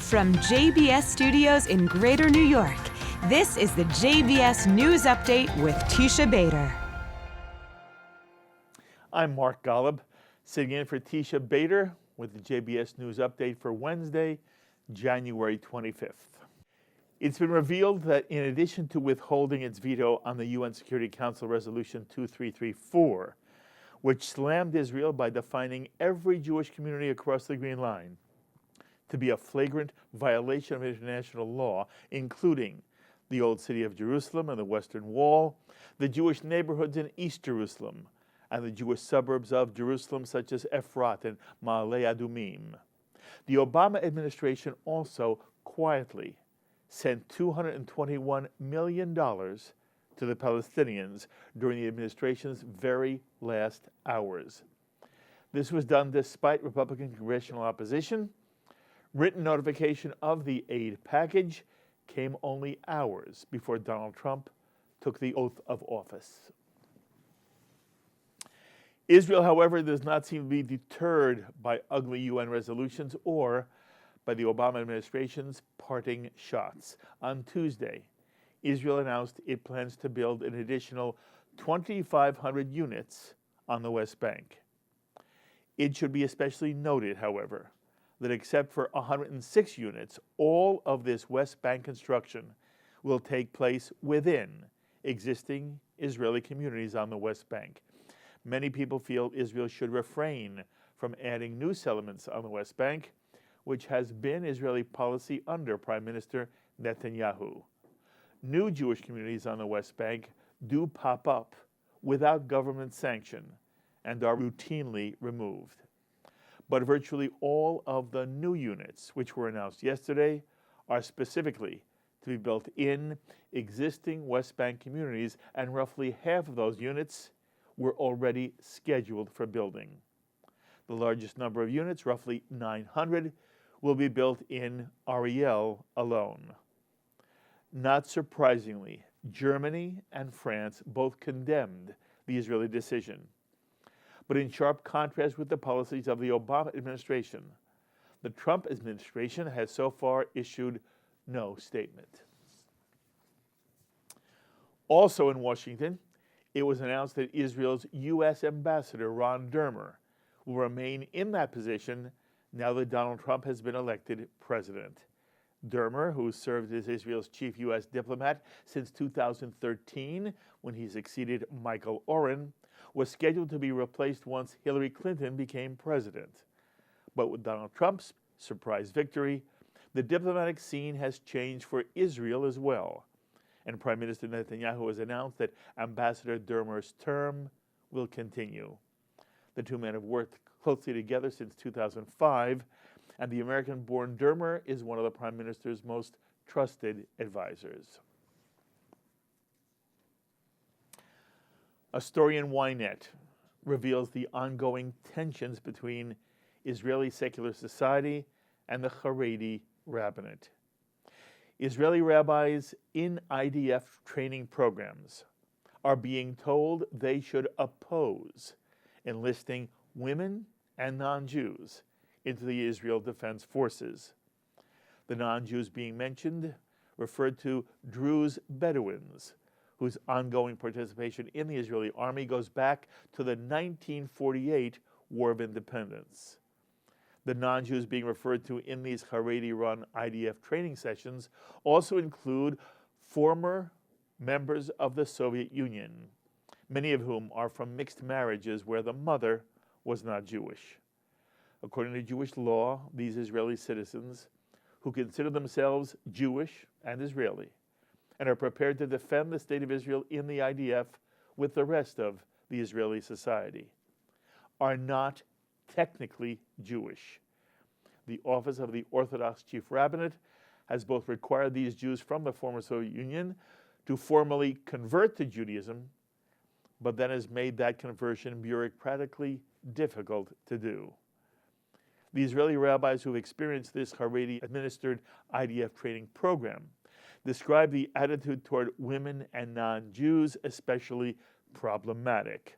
From JBS Studios in Greater New York, this is the JBS News Update with Teisha Bader. I'm Mark Golub, sitting in for Teisha Bader with the JBS News Update for Wednesday, January 25th. It's been revealed that in addition to withholding its veto on the UN Security Council Resolution 2334, which slammed Israel by defining every Jewish community across the Green Line to be a flagrant violation of international law, including the Old City of Jerusalem and the Western Wall, the Jewish neighborhoods in East Jerusalem, and the Jewish suburbs of Jerusalem such as Efrat and Ma'ale Adumim. The Obama administration also quietly sent $221 million to the Palestinians during the administration's very last hours. This was done despite Republican congressional opposition. Written notification of the aid package came only hours before Donald Trump took the oath of office. Israel, however, does not seem to be deterred by ugly UN resolutions or by the Obama administration's parting shots. On Tuesday, Israel announced it plans to build an additional 2,500 units on the West Bank. It should be especially noted, however, that except for 106 units, all of this West Bank construction will take place within existing Israeli communities on the West Bank. Many people feel Israel should refrain from adding new settlements on the West Bank, which has been Israeli policy under Prime Minister Netanyahu. New Jewish communities on the West Bank do pop up without government sanction and are routinely removed. But virtually all of the new units, which were announced yesterday, are specifically to be built in existing West Bank communities, and roughly half of those units were already scheduled for building. The largest number of units, roughly 900, will be built in Ariel alone. Not surprisingly, Germany and France both condemned the Israeli decision. But in sharp contrast with the policies of the Obama administration, the Trump administration has so far issued no statement. Also in Washington, it was announced that Israel's U.S. Ambassador Ron Dermer will remain in that position now that Donald Trump has been elected president. Dermer, who served as Israel's chief U.S. diplomat since 2013 when he succeeded Michael Oren, was scheduled to be replaced once Hillary Clinton became president. But with Donald Trump's surprise victory, the diplomatic scene has changed for Israel as well. And Prime Minister Netanyahu has announced that Ambassador Dermer's term will continue. The two men have worked closely together since 2005, and the American-born Dermer is one of the Prime Minister's most trusted advisors. A story in Ynet reveals the ongoing tensions between Israeli secular society and the Haredi rabbinate. Israeli rabbis in IDF training programs are being told they should oppose enlisting women and non-Jews into the Israel Defense Forces. The non-Jews being mentioned referred to Druze Bedouins, whose ongoing participation in the Israeli army goes back to the 1948 War of Independence. The non-Jews being referred to in these Haredi-run IDF training sessions also include former members of the Soviet Union, many of whom are from mixed marriages where the mother was not Jewish. According to Jewish law, these Israeli citizens, who consider themselves Jewish and Israeli, and are prepared to defend the state of Israel in the IDF with the rest of the Israeli society, are not technically Jewish. The Office of the Orthodox Chief Rabbinate has both required these Jews from the former Soviet Union to formally convert to Judaism, but then has made that conversion bureaucratically difficult to do. The Israeli rabbis who have experienced this Haredi-administered IDF training program describe the attitude toward women and non-Jews especially problematic.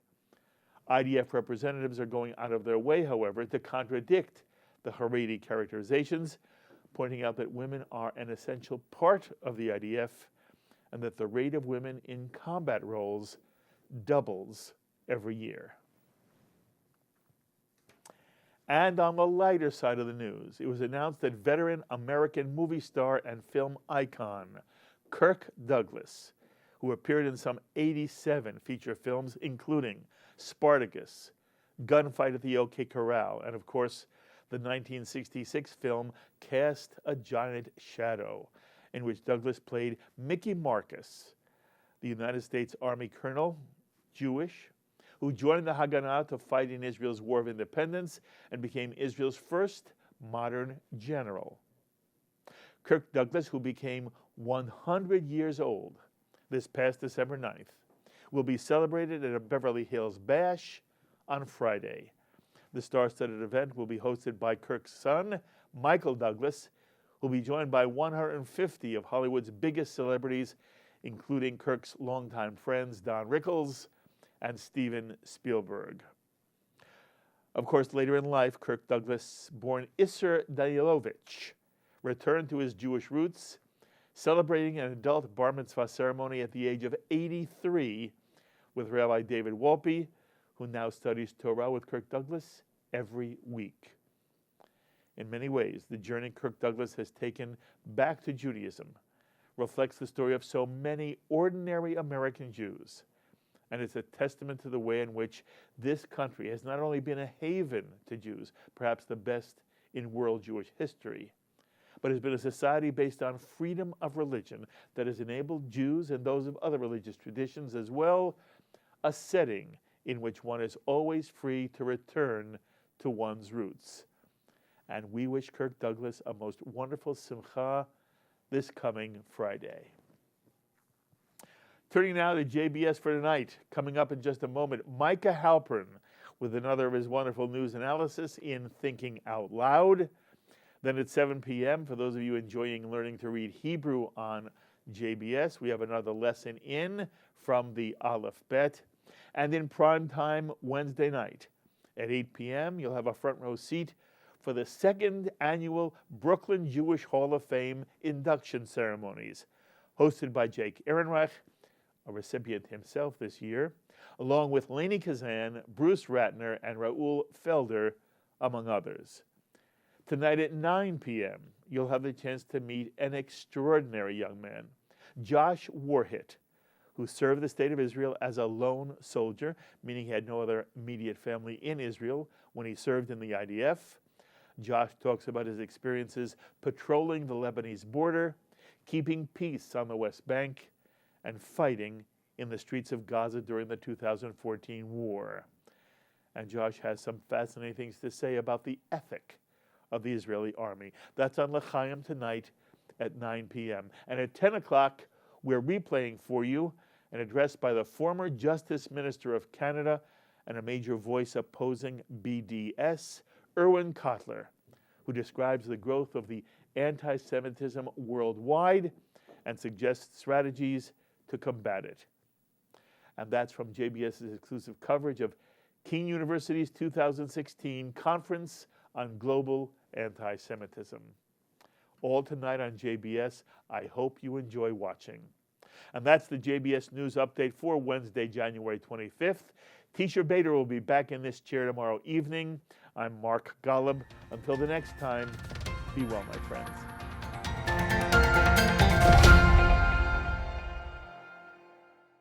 IDF representatives are going out of their way, however, to contradict the Haredi characterizations pointing out that women are an essential part of the IDF and that the rate of women in combat roles doubles every year. And on the lighter side of the news, it was announced that veteran American movie star and film icon Kirk Douglas, who appeared in some 87 feature films, including Spartacus, Gunfight at the OK Corral, and of course, the 1966 film Cast a Giant Shadow, in which Douglas played Mickey Marcus, the United States Army colonel, Jewish, who joined the Haganah to fight in Israel's War of Independence and became Israel's first modern general. Kirk Douglas, who became 100 years old this past December 9th, will be celebrated at a Beverly Hills bash on Friday. The star-studded event will be hosted by Kirk's son, Michael Douglas, who will be joined by 150 of Hollywood's biggest celebrities, including Kirk's longtime friends Don Rickles and Steven Spielberg. Of course, later in life, Kirk Douglas, born Isser Danielovich, returned to his Jewish roots, celebrating an adult bar mitzvah ceremony at the age of 83 with Rabbi David Wolpe, who now studies Torah with Kirk Douglas every week. In many ways, the journey Kirk Douglas has taken back to Judaism reflects the story of so many ordinary American Jews, and it's a testament to the way in which this country has not only been a haven to Jews, perhaps the best in world Jewish history, but has been a society based on freedom of religion that has enabled Jews and those of other religious traditions as well a setting in which one is always free to return to one's roots. And we wish Kirk Douglas a most wonderful simcha this coming Friday. Turning now to JBS for tonight. Coming up in just a moment, Micah Halpern with another of his wonderful news analysis in Thinking Out Loud. Then at 7 p.m., for those of you enjoying learning to read Hebrew on JBS, we have another lesson in from the Aleph Bet. And in prime time Wednesday night at 8 p.m., you'll have a front row seat for the second annual Brooklyn Jewish Hall of Fame induction ceremonies, hosted by Jake Ehrenreich, a recipient himself this year, along with Lainey Kazan, Bruce Ratner, and Raoul Felder, among others. Tonight at 9 p.m., you'll have the chance to meet an extraordinary young man, Josh Warhit, who served the state of Israel as a lone soldier, meaning he had no other immediate family in Israel when he served in the IDF. Josh talks about his experiences patrolling the Lebanese border, keeping peace on the West Bank, and fighting in the streets of Gaza during the 2014 war. And Josh has some fascinating things to say about the ethic of the Israeli army. That's on L'Chaim tonight at 9 p.m. And at 10 o'clock, we're replaying for you an address by the former Justice Minister of Canada and a major voice opposing BDS, Erwin Kotler, who describes the growth of the anti-Semitism worldwide and suggests strategies to combat it. And that's from JBS's exclusive coverage of Kean University's 2016 Conference on Global Anti-Semitism. All tonight on JBS. I hope you enjoy watching. And that's the JBS News Update for Wednesday, January 25th. Teisha Bader will be back in this chair tomorrow evening. I'm Mark Golub. Until the next time, be well, my friends.